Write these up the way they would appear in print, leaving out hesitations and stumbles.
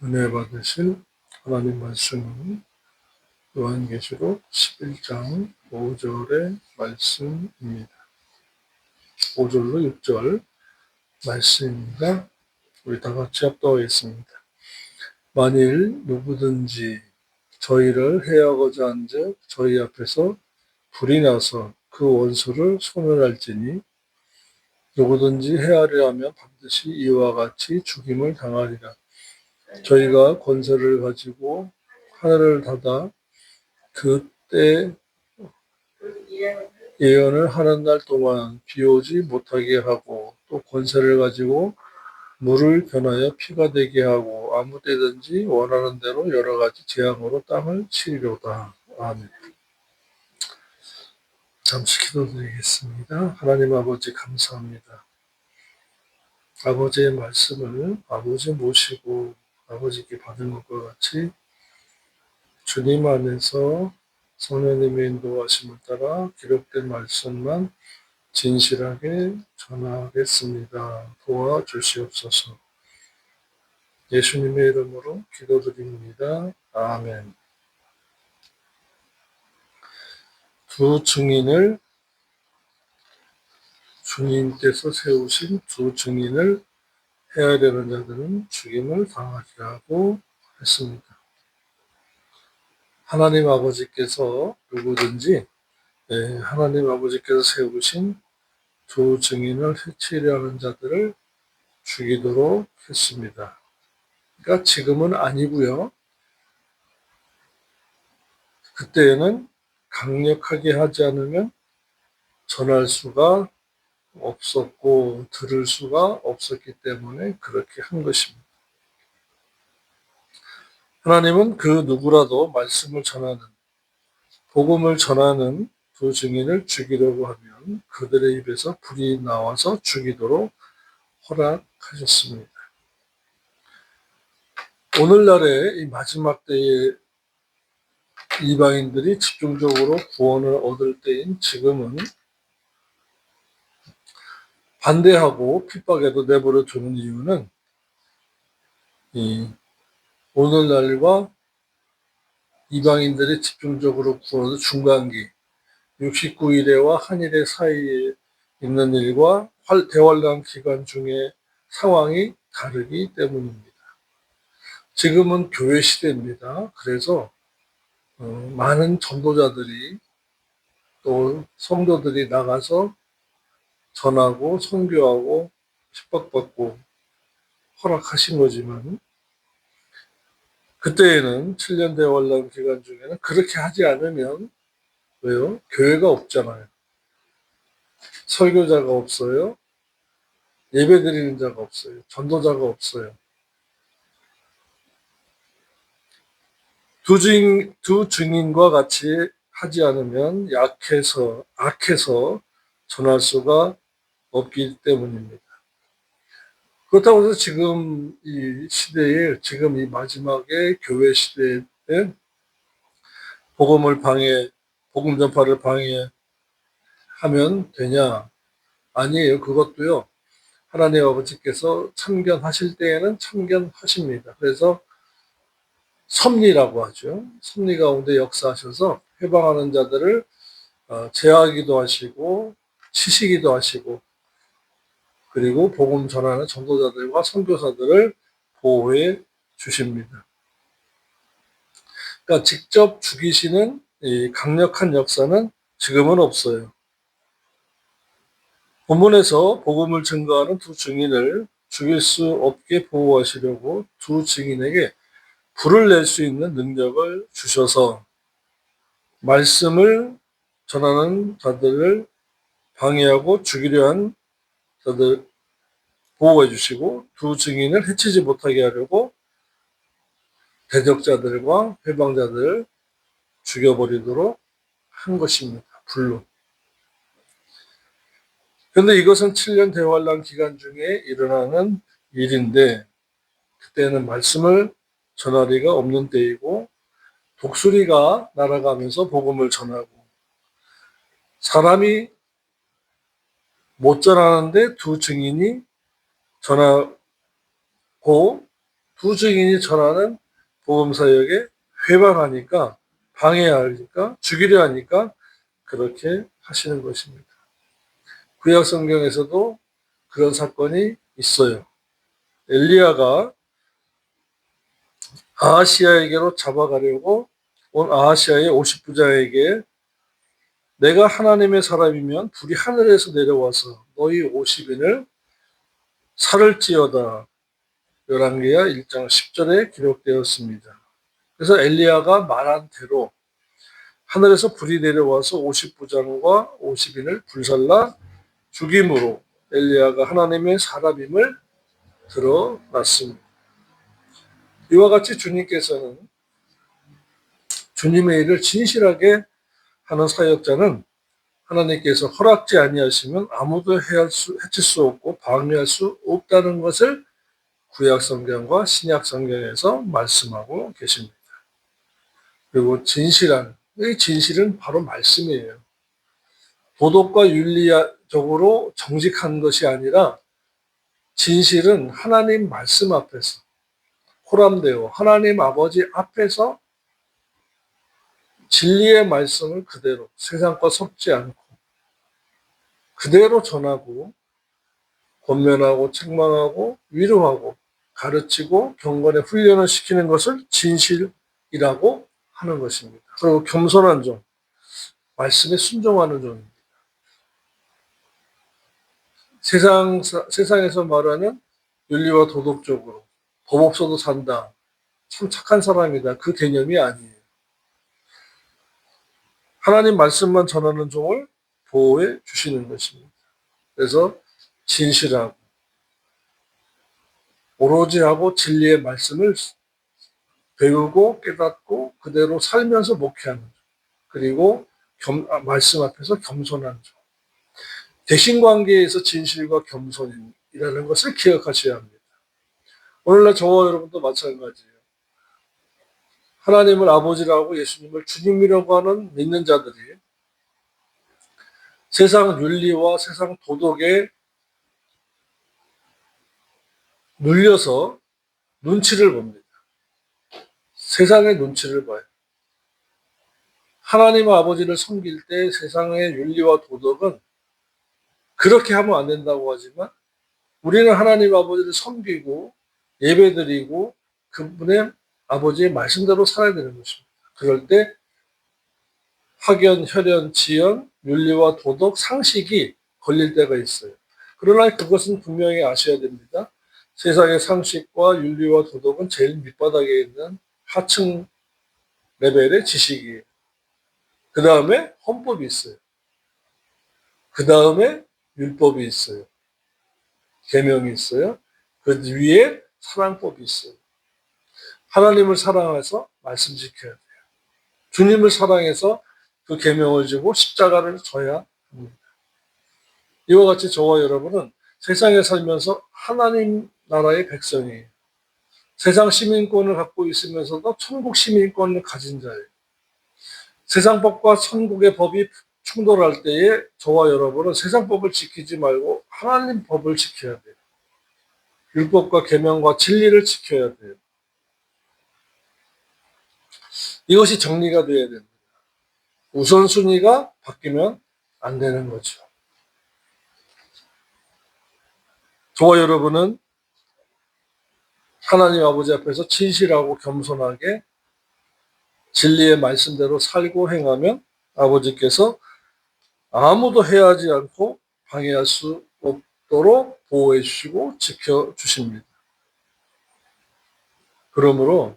은혜 받으실 하나님 말씀은 요한계시록 11장 5절의 말씀입니다. 5절로 6절 말씀입니다. 우리 다 같이 합독하겠습니다. 만일 누구든지 저희를 해하고자 한즉 저희 앞에서 불이 나서 그 원수를 소멸할지니 누구든지 해하려 하면 반드시 이와 같이 죽임을 당하리라. 저희가 권세를 가지고 하늘을 닫아 그때 예언을 하는 날 동안 비 오지 못하게 하고 또 권세를 가지고 물을 변하여 피가 되게 하고 아무 때든지 원하는 대로 여러 가지 재앙으로 땅을 치리로다. 아멘. 잠시 기도드리겠습니다. 하나님 아버지 감사합니다. 아버지의 말씀을 아버지 모시고 아버지께 받은 것과 같이 주님 안에서 성령님의 인도하심을 따라 기록된 말씀만 진실하게 전하겠습니다. 도와주시옵소서. 예수님의 이름으로 기도드립니다. 아멘. 두 증인을 주님께서 세우신 두 증인을 해하려는 자들은 죽임을 당하리라고 했습니다. 하나님 아버지께서 누구든지 하나님 아버지께서 세우신 두 증인을 해치려 하는 자들을 죽이도록 했습니다. 그러니까 지금은 아니고요. 그때에는 강력하게 하지 않으면 전할 수가 없었고 들을 수가 없었기 때문에 그렇게 한 것입니다. 하나님은 그 누구라도 말씀을 전하는, 복음을 전하는 두 증인을 죽이려고 하면 그들의 입에서 불이 나와서 죽이도록 허락하셨습니다. 오늘날의 이 마지막 때에 이방인들이 집중적으로 구원을 얻을 때인 지금은 반대하고 핍박에도 내버려 두는 이유는 이 오늘날과 이방인들이 집중적으로 구원을 중간기 69일에와 한일의 사이에 있는 일과 대환란 기간 중에 상황이 다르기 때문입니다. 지금은 교회 시대입니다. 그래서 많은 전도자들이 또 성도들이 나가서 전하고 선교하고 핍박받고 허락하신 거지만 그때에는 7년 대환란 기간 중에는 그렇게 하지 않으면 왜요? 교회가 없잖아요. 설교자가 없어요. 예배드리는 자가 없어요. 전도자가 없어요. 두 증인과 같이 하지 않으면 악해서 전할 수가 없기 때문입니다. 그렇다고 해서 지금 이 시대에, 지금 이 마지막에 교회 시대에 복음 전파를 방해하면 되냐? 아니에요. 그것도요. 하나님 아버지께서 참견하실 때에는 참견하십니다. 그래서 섭리라고 하죠. 섭리 가운데 역사하셔서 해방하는 자들을 제하기도 하시고 치시기도 하시고 그리고 복음 전하는 전도자들과 선교사들을 보호해 주십니다. 그러니까 직접 죽이시는 이 강력한 역사는 지금은 없어요. 본문에서 복음을 증거하는 두 증인을 죽일 수 없게 보호하시려고 두 증인에게 불을 낼 수 있는 능력을 주셔서 말씀을 전하는 자들을 방해하고 죽이려 한 자들 보호해 주시고 두 증인을 해치지 못하게 하려고 대적자들과 회방자들을 죽여버리도록 한 것입니다. 불로. 그런데 이것은 7년 대환란 기간 중에 일어나는 일인데 그때는 말씀을 전할 리가 없는 때이고 독수리가 날아가면서 복음을 전하고 사람이 못 전하는데 두 증인이 전하고 두 증인이 전하는 복음 사역에 회방하니까, 방해하니까, 죽이려 하니까 그렇게 하시는 것입니다. 구약 성경에서도 그런 사건이 있어요. 엘리야가 아하시아에게로 잡아가려고 온 아하시아의 50부장에게 내가 하나님의 사람이면 불이 하늘에서 내려와서 너희 50인을 살을지어다. 열왕기하 1장 10절에 기록되었습니다. 그래서 엘리야가 말한 대로 하늘에서 불이 내려와서 50부장과 50인을 불살라 죽임으로 엘리야가 하나님의 사람임을 드러났습니다. 이와 같이 주님께서는 주님의 일을 진실하게 하는 사역자는 하나님께서 허락지 아니하시면 아무도 해칠 수 없고 방해할 수 없다는 것을 구약 성경과 신약 성경에서 말씀하고 계십니다. 그리고 이 진실은 바로 말씀이에요. 도덕과 윤리적으로 정직한 것이 아니라 진실은 하나님 말씀 앞에서 호람되어 하나님 아버지 앞에서 진리의 말씀을 그대로 세상과 섞지 않고 그대로 전하고 권면하고 책망하고 위로하고 가르치고 경건에 훈련을 시키는 것을 진실이라고 하는 것입니다. 그리고 겸손한 종, 말씀에 순종하는 종입니다. 세상에서 말하는 윤리와 도덕적으로 법 없어도 산다. 참 착한 사람이다. 그 개념이 아니에요. 하나님 말씀만 전하는 종을 보호해 주시는 것입니다. 그래서 진실하고 오로지 하고 진리의 말씀을 배우고 깨닫고 그대로 살면서 목회하는 종. 그리고 말씀 앞에서 겸손한 종. 대신관계에서 진실과 겸손이라는 것을 기억하셔야 합니다. 오늘날 저와 여러분도 마찬가지예요. 하나님을 아버지라고 예수님을 주님이라고 하는 믿는 자들이 세상 윤리와 세상 도덕에 눌려서 눈치를 봅니다. 세상의 눈치를 봐요. 하나님 아버지를 섬길 때 세상의 윤리와 도덕은 그렇게 하면 안 된다고 하지만 우리는 하나님 아버지를 섬기고 예배드리고 그분의 아버지의 말씀대로 살아야 되는 것입니다. 그럴 때 학연, 혈연, 지연, 윤리와 도덕, 상식이 걸릴 때가 있어요. 그러나 그것은 분명히 아셔야 됩니다. 세상의 상식과 윤리와 도덕은 제일 밑바닥에 있는 하층 레벨의 지식이에요. 그 다음에 헌법이 있어요. 그 다음에 율법이 있어요. 계명이 있어요. 그 위에 사랑법이 있어요. 하나님을 사랑해서 말씀 지켜야 돼요. 주님을 사랑해서 그 계명을 지고 십자가를 져야 합니다. 이와 같이 저와 여러분은 세상에 살면서 하나님 나라의 백성이에요. 세상 시민권을 갖고 있으면서도 천국 시민권을 가진 자예요. 세상 법과 천국의 법이 충돌할 때에 저와 여러분은 세상 법을 지키지 말고 하나님 법을 지켜야 돼요. 율법과 계명과 진리를 지켜야 돼요. 이것이 정리가 되어야 됩니다. 우선순위가 바뀌면 안 되는 거죠. 저와 여러분은 하나님 아버지 앞에서 진실하고 겸손하게 진리의 말씀대로 살고 행하면 아버지께서 아무도 해하지 않고 방해할 수 없도록 보호해 주시고 지켜 주십니다. 그러므로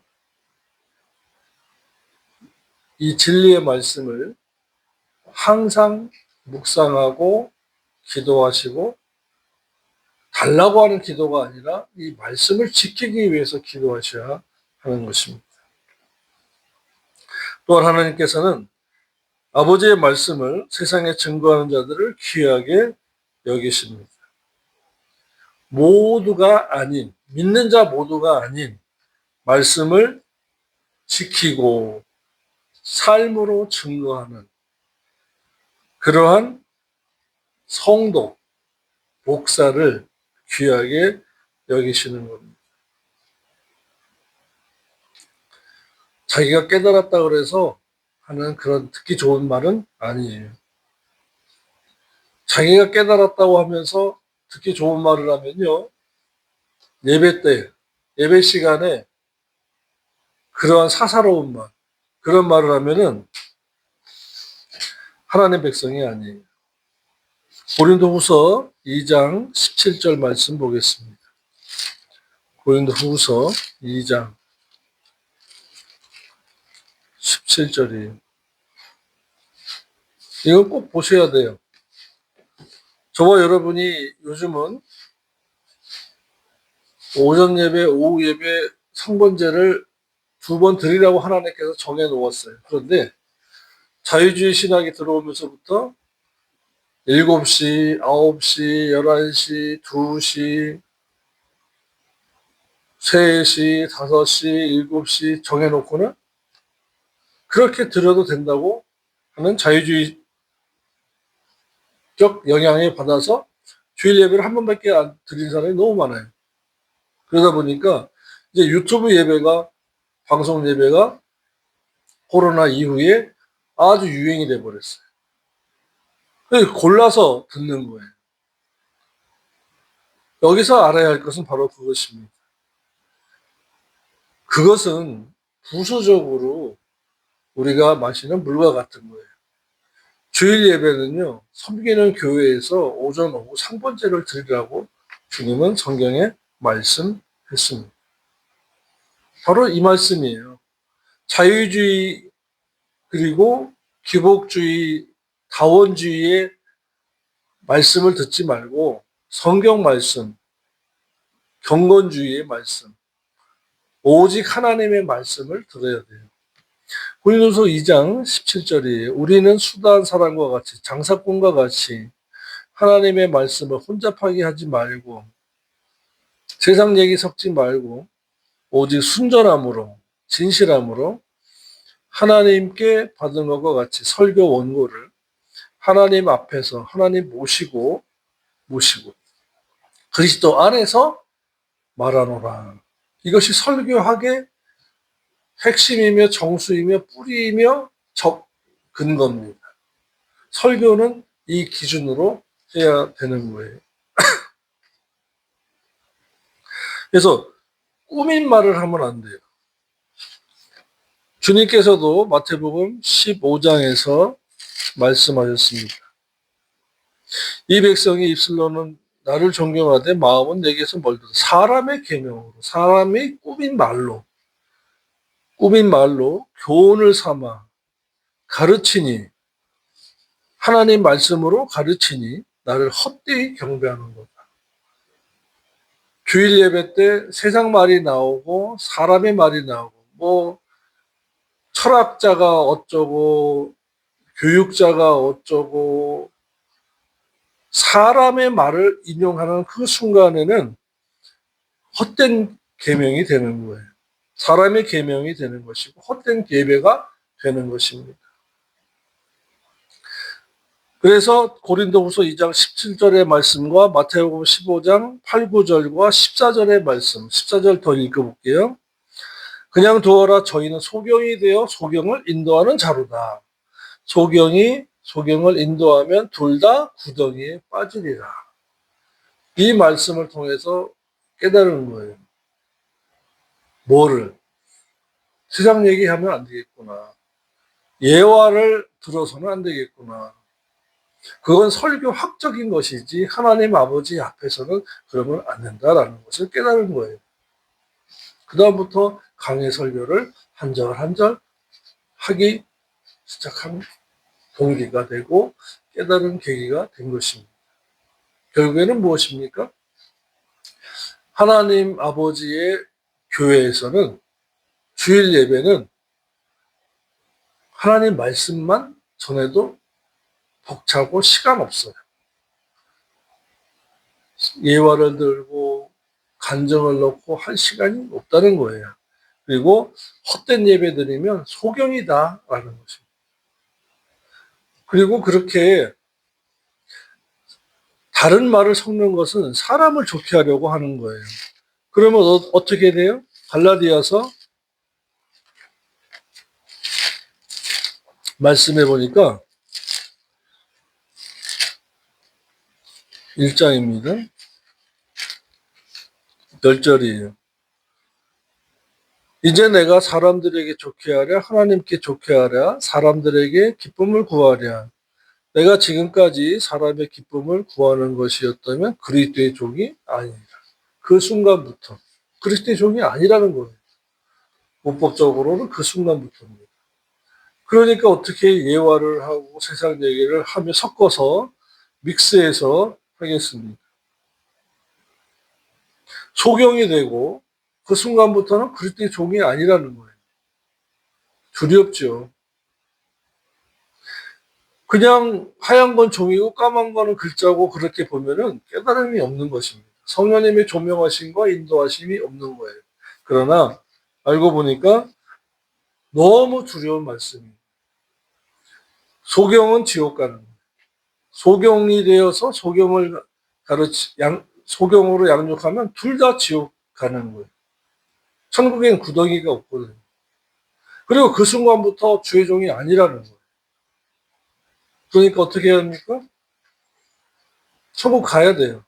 이 진리의 말씀을 항상 묵상하고 기도하시고 달라고 하는 기도가 아니라 이 말씀을 지키기 위해서 기도하셔야 하는 것입니다. 또한 하나님께서는 아버지의 말씀을 세상에 증거하는 자들을 귀하게 여기십니다. 모두가 아닌, 믿는 자 모두가 아닌 말씀을 지키고 삶으로 증거하는 그러한 성도, 목사를 귀하게 여기시는 겁니다. 자기가 깨달았다 그래서 하는 그런 듣기 좋은 말은 아니에요. 자기가 깨달았다고 하면서 듣기 좋은 말을 하면요. 예배 때, 예배 시간에 그러한 사사로운 말, 그런 말을 하면은 하나님의 백성이 아니에요. 고린도후서 2장 17절 말씀 보겠습니다. 고린도후서 2장 17절이에요. 이건 꼭 보셔야 돼요. 저와 여러분이 요즘은 오전 예배, 오후 예배 성번제를 2번 드리라고 하나님께서 정해 놓았어요. 그런데 자유주의 신학이 들어오면서부터 7시, 9시, 11시, 2시, 3시, 5시, 7시 정해놓고는 그렇게 드려도 된다고 하는 자유주의적 영향에 받아서 주일 예배를 한 번밖에 안 드린 사람이 너무 많아요. 그러다 보니까 이제 유튜브 예배가, 방송 예배가 코로나 이후에 아주 유행이 돼버렸어요. 그래서 골라서 듣는 거예요. 여기서 알아야 할 것은 바로 그것입니다. 그것은 부수적으로 우리가 마시는 물과 같은 거예요. 주일 예배는요, 섬기는 교회에서 오전, 오후 상번제를 드리라고 주님은 성경에 말씀했습니다. 바로 이 말씀이에요. 자유주의 그리고 기복주의, 다원주의의 말씀을 듣지 말고 성경 말씀, 경건주의의 말씀, 오직 하나님의 말씀을 들어야 돼요. 고린도서 2장 17절이에요. 우리는 수다한 사람과 같이, 장사꾼과 같이 하나님의 말씀을 혼잡하게 하지 말고 세상 얘기 섞지 말고 오직 순전함으로, 진실함으로 하나님께 받은 것과 같이 설교 원고를 하나님 앞에서 하나님 모시고 그리스도 안에서 말하노라. 이것이 설교학의 핵심이며 정수이며 뿌리이며 근거입니다. 설교는 이 기준으로 해야 되는 거예요. 그래서 꾸민 말을 하면 안 돼요. 주님께서도 마태복음 15장에서 말씀하셨습니다. 이 백성이 입술로는 나를 존경하되 마음은 내게서 멀도다. 사람의 계명으로, 사람의 꾸민 말로 교훈을 삼아 가르치니, 하나님 말씀으로 가르치니 나를 헛되이 경배하는 거다. 주일 예배 때 세상 말이 나오고 사람의 말이 나오고 뭐 철학자가 어쩌고 교육자가 어쩌고 사람의 말을 인용하는 그 순간에는 헛된 계명이 되는 거예요. 사람의 계명이 되는 것이고 헛된 예배가 되는 것입니다. 그래서 고린도후서 2장 17절의 말씀과 마태복음 15장 8, 9절과 14절의 말씀, 14절 더 읽어볼게요. 그냥 두어라. 저희는 소경이 되어 소경을 인도하는 자로다. 소경을 인도하면 둘 다 구덩이에 빠지리라. 이 말씀을 통해서 깨달은 거예요. 뭐를? 세상 얘기하면 안 되겠구나. 예화를 들어서는 안 되겠구나. 그건 설교학적인 것이지 하나님 아버지 앞에서는 그러면 안 된다라는 것을 깨달은 거예요. 그 다음부터 강의 설교를 한 절 한 절 하기 시작한 동기가 되고 깨달은 계기가 된 것입니다. 결국에는 무엇입니까? 하나님 아버지의 교회에서는 주일 예배는 하나님 말씀만 전해도 벅차고 시간 없어요. 예화를 들고 간정을 넣고 할 시간이 없다는 거예요. 그리고 헛된 예배 드리면 소경이다라는 것입니다. 그리고 그렇게 다른 말을 섞는 것은 사람을 좋게 하려고 하는 거예요. 그러면 어떻게 돼요? 갈라디아서 말씀해 보니까 1장입니다. 10절이에요. 이제 내가 사람들에게 좋게 하랴 하나님께 좋게 하랴 사람들에게 기쁨을 구하랴. 내가 지금까지 사람의 기쁨을 구하는 것이었다면 그리스도의 종이 아니라. 그 순간부터 그리스도의 종이 아니라는 거예요. 문법적으로는 그 순간부터입니다. 그러니까 어떻게 예화를 하고 세상 얘기를 하며 섞어서 믹스해서 하겠습니까? 소경이 되고 그 순간부터는 그리스도의 종이 아니라는 거예요. 두렵죠. 그냥 하얀 건 종이고 까만 거는 글자고 그렇게 보면은 깨달음이 없는 것입니다. 성령님의 조명하심과 인도하심이 없는 거예요. 그러나 알고 보니까 너무 두려운 말씀이에요. 소경은 지옥 가는 거예요. 소경이 되어서 소경을 소경으로 양육하면 둘 다 지옥 가는 거예요. 천국엔 구덩이가 없거든요. 그리고 그 순간부터 주의 종이 아니라는 거예요. 그러니까 어떻게 해야 합니까? 천국 가야 돼요.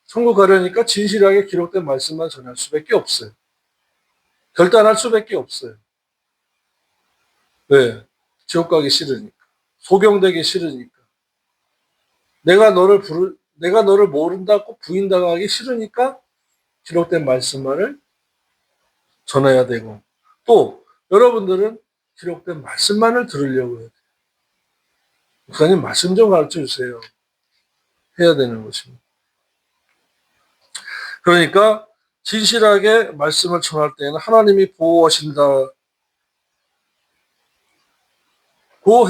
천국 가려니까 진실하게 기록된 말씀만 전할 수밖에 없어요. 결단할 수밖에 없어요. 왜? 지옥 가기 싫으니까. 소경되기 싫으니까. 내가 너를 모른다고 부인당하기 싫으니까 기록된 말씀만을 전해야 되고, 또 여러분들은 기록된 말씀만을 들으려고 해요. 목사님 말씀 좀 가르쳐 주세요. 해야 되는 것입니다. 그러니까 진실하게 말씀을 전할 때에는 하나님이 보호하신다고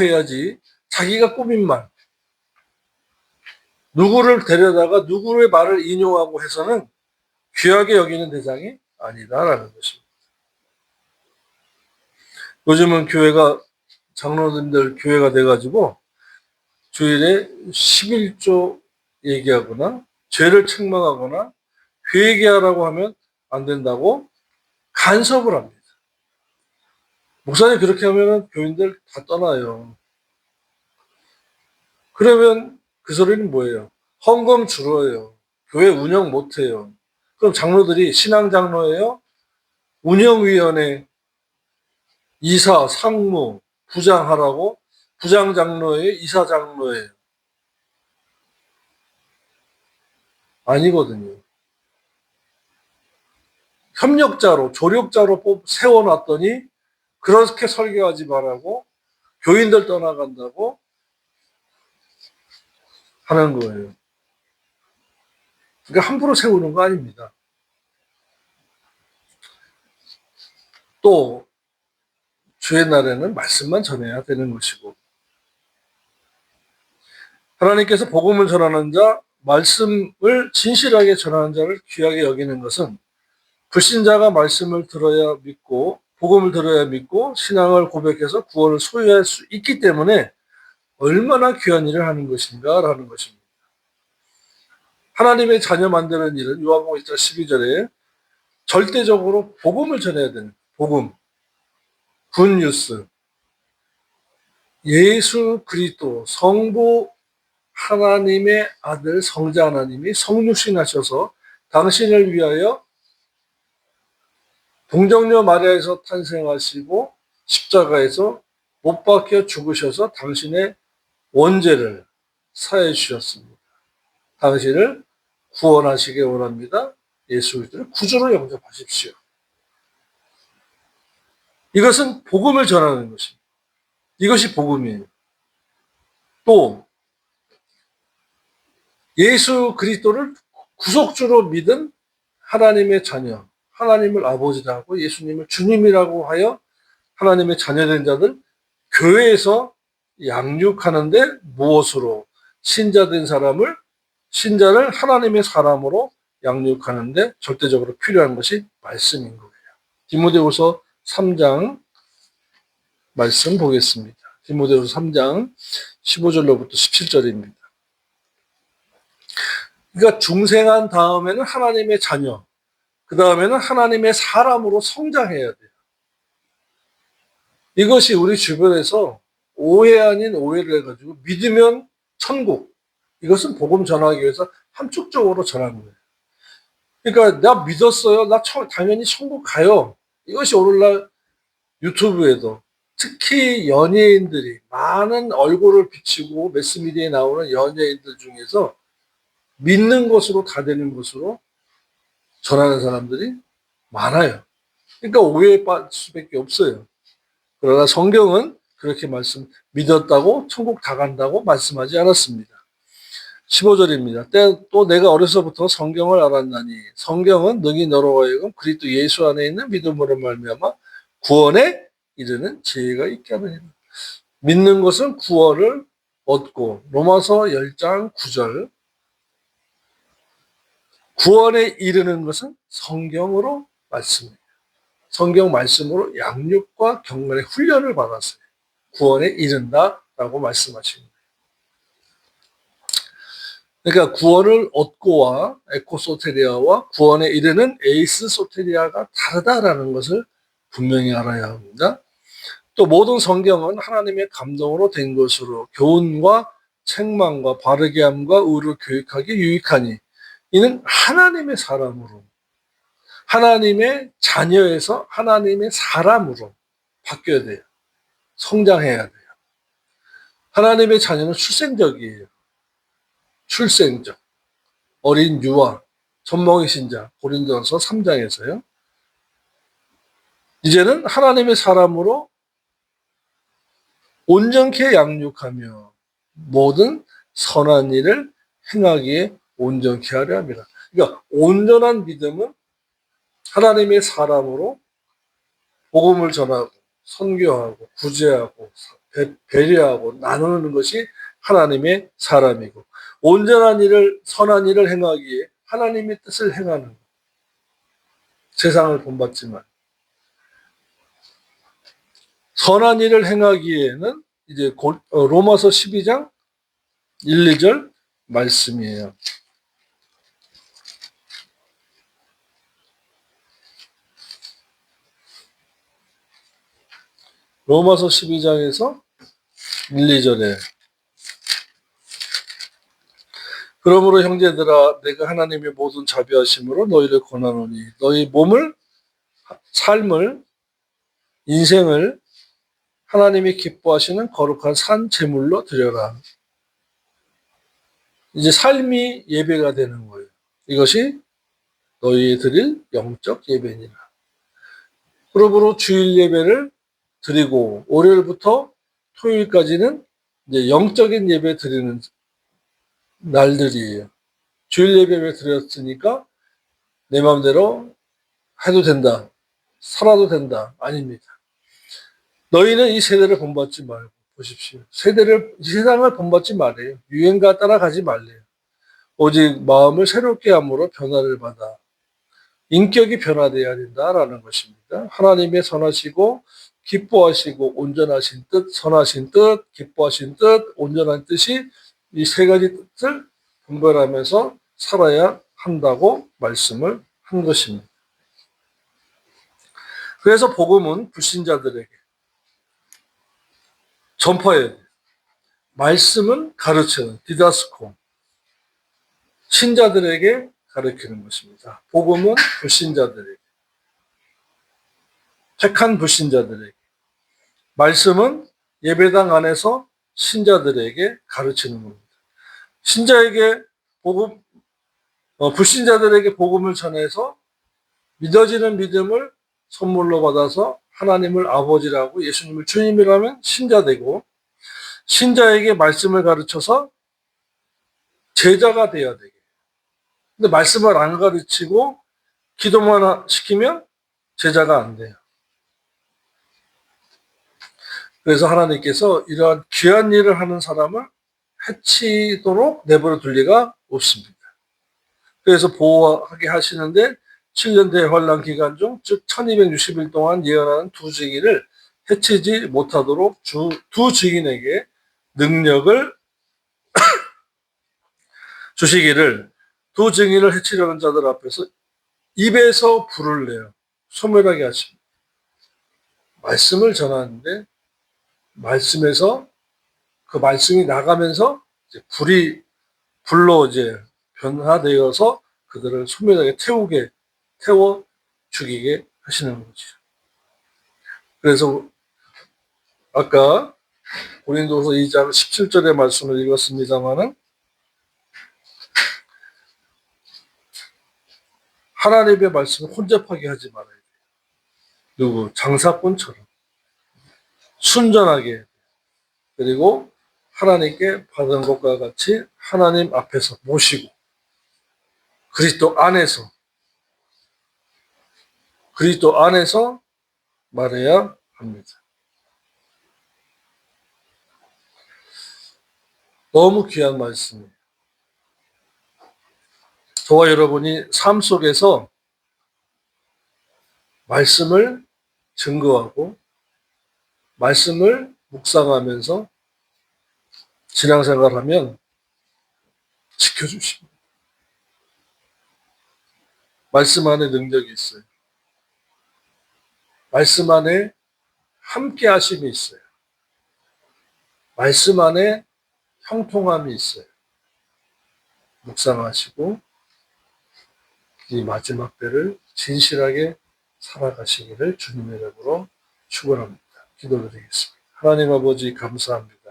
해야지 자기가 꾸민 말, 누구를 데려다가 누구의 말을 인용하고 해서는 귀하게 여기는 대상이 아니다라는 것입니다. 요즘은 장로님들 교회가 돼가지고 주일에 11조 얘기하거나 죄를 책망하거나 회개하라고 하면 안 된다고 간섭을 합니다. 목사님 그렇게 하면 교인들 다 떠나요. 그러면 그 소리는 뭐예요? 헌금 줄어요. 교회 운영 못해요. 그럼 장로들이 신앙장로예요? 운영위원회 이사, 상무, 부장하라고? 부장장로예요? 이사장로예요? 아니거든요. 협력자로, 조력자로 세워놨더니 그렇게 설교하지 말라고 교인들 떠나간다고 하는 거예요. 그러니까 함부로 세우는 거 아닙니다. 또 주의 날에는 말씀만 전해야 되는 것이고 하나님께서 복음을 전하는 자, 말씀을 진실하게 전하는 자를 귀하게 여기는 것은 불신자가 말씀을 들어야 믿고 복음을 들어야 믿고 신앙을 고백해서 구원을 소유할 수 있기 때문에 얼마나 귀한 일을 하는 것인가라는 것입니다. 하나님의 자녀 만드는 일은 요한복음 1장 12절에 절대적으로 복음을 전해야 되는 복음, 굿뉴스, 예수 그리스도 성부 하나님의 아들 성자 하나님이 성육신하셔서 당신을 위하여 동정녀 마리아에서 탄생하시고 십자가에서 못 박혀 죽으셔서 당신의 원죄를 사해 주셨습니다. 당신을 구원하시기 원합니다. 예수 그리스도를 구주로 영접하십시오. 이것은 복음을 전하는 것입니다. 이것이 복음이에요. 또 예수 그리스도를 구속주로 믿은 하나님의 자녀, 하나님을 아버지라고 예수님을 주님이라고 하여 하나님의 자녀된 자들 교회에서 양육하는데 무엇으로 신자된 신자를 하나님의 사람으로 양육하는데 절대적으로 필요한 것이 말씀인 거예요. 디모데후서 3장 말씀 보겠습니다. 디모데후서 3장 15절로부터 17절입니다. 그러니까 중생한 다음에는 하나님의 자녀, 그 다음에는 하나님의 사람으로 성장해야 돼요. 이것이 우리 주변에서 오해 아닌 오해를 해가지고 믿으면 천국. 이것은 복음 전하기 위해서 함축적으로 전하는 거예요. 그러니까 나 믿었어요. 나 당연히 천국 가요. 이것이 오늘날 유튜브에도 특히 연예인들이 많은 얼굴을 비치고 매스미디어에 나오는 연예인들 중에서 믿는 것으로 다 되는 것으로 전하는 사람들이 많아요. 그러니까 오해에 빠질 수밖에 없어요. 그러나 성경은 그렇게 믿었다고 천국 다 간다고 말씀하지 않았습니다. 15절입니다. 또 내가 어려서부터 성경을 알았나니 성경은 능히 너로 하여금 그리스도 예수 안에 있는 믿음으로 말미암아 구원에 이르는 지혜가 있게 하느니라. 믿는 것은 구원을 얻고 로마서 10장 9절 구원에 이르는 것은 성경으로 말씀입니다. 성경 말씀으로 양육과 경건의 훈련을 받았어요. 구원에 이른다라고 말씀하십니다. 그러니까 구원을 얻고와 에코소테리아와 구원에 이르는 에이스 소테리아가 다르다라는 것을 분명히 알아야 합니다. 또 모든 성경은 하나님의 감동으로 된 것으로 교훈과 책망과 바르게 함과 의로 교육하기 유익하니 이는 하나님의 사람으로 하나님의 자녀에서 하나님의 사람으로 바뀌어야 돼요. 성장해야 돼요. 하나님의 자녀는 출생적이에요. 출생적. 어린 유아, 젖먹이 신자, 고린도전서 3장에서요. 이제는 하나님의 사람으로 온전케 양육하며 모든 선한 일을 행하기에 온전케 하려 합니다. 그러니까 온전한 믿음은 하나님의 사람으로 복음을 전하고 선교하고 구제하고 배려하고 나누는 것이 하나님의 사람이고 온전한 일을 선한 일을 행하기에 하나님의 뜻을 행하는 세상을 본받지만 선한 일을 행하기에는 이제 로마서 12장 1, 2절 말씀이에요. 로마서 12장에서 1, 2절에 그러므로 형제들아 내가 하나님의 모든 자비하심으로 너희를 권하노니 너희 몸을 삶을 인생을 하나님이 기뻐하시는 거룩한 산 제물로 드려라. 이제 삶이 예배가 되는 거예요. 이것이 너희 드릴 영적 예배니라. 그러므로 주일 예배를 드리고 월요일부터 토요일까지는 이제 영적인 예배 드리는 날들이에요. 주일 예배를 드렸으니까 내 마음대로 해도 된다. 살아도 된다. 아닙니다. 너희는 이 세대를 본받지 말고 보십시오. 이 세상을 본받지 말아요. 유행과 따라가지 말래요. 오직 마음을 새롭게 함으로 변화를 받아 인격이 변화되어야 된다라는 것입니다. 하나님의 선하시고 기뻐하시고 온전하신 뜻, 선하신 뜻, 기뻐하신 뜻, 온전한 뜻이 이 세 가지 뜻을 분별하면서 살아야 한다고 말씀을 한 것입니다. 그래서 복음은 불신자들에게 전파해야 돼요. 말씀은 가르치는 디다스코. 신자들에게 가르치는 것입니다. 복음은 불신자들에게. 택한 불신자들에게. 말씀은 예배당 안에서 신자들에게 가르치는 겁니다. 불신자들에게 복음을 전해서 믿어지는 믿음을 선물로 받아서 하나님을 아버지라고 예수님을 주님이라면 신자되고 신자에게 말씀을 가르쳐서 제자가 되어야 되게. 근데 말씀을 안 가르치고 기도만 시키면 제자가 안 돼요. 그래서 하나님께서 이러한 귀한 일을 하는 사람을 해치도록 내버려 둘 리가 없습니다. 그래서 보호하게 하시는데 7년 대환란 기간 중 즉 1260일 동안 예언하는 두 증인을 해치지 못하도록 두 증인에게 능력을 주시기를 두 증인을 해치려는 자들 앞에서 입에서 불을 내요. 소멸하게 하십니다. 말씀을 전하는데 말씀에서 그 말씀이 나가면서 이제 불로 이제 변화되어서 그들을 소멸하게 태워 죽이게 하시는 거죠. 그래서 아까 고린도서 2장 17절의 말씀을 읽었습니다마는 하나님의 말씀을 혼잡하게 하지 말아야 돼요. 누구? 장사꾼처럼 순전하게, 그리고 하나님께 받은 것과 같이 하나님 앞에서 모시고 그리스도 안에서 말해야 합니다. 너무 귀한 말씀이에요. 저와 여러분이 삶 속에서 말씀을 증거하고 말씀을 묵상하면서 신앙생활하면 지켜주십니다. 말씀 안에 능력이 있어요. 말씀 안에 함께 하심이 있어요. 말씀 안에 형통함이 있어요. 묵상하시고 이 마지막 때를 진실하게 살아가시기를 주님의 이름으로 축원합니다. 기도드리겠습니다. 하나님 아버지 감사합니다.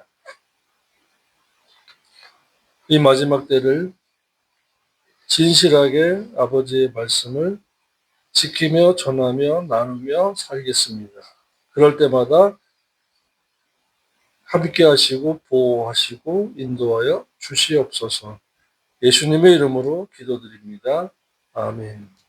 이 마지막 때를 진실하게 아버지의 말씀을 지키며 전하며 나누며 살겠습니다. 그럴 때마다 함께 하시고 보호하시고 인도하여 주시옵소서. 예수님의 이름으로 기도드립니다. 아멘.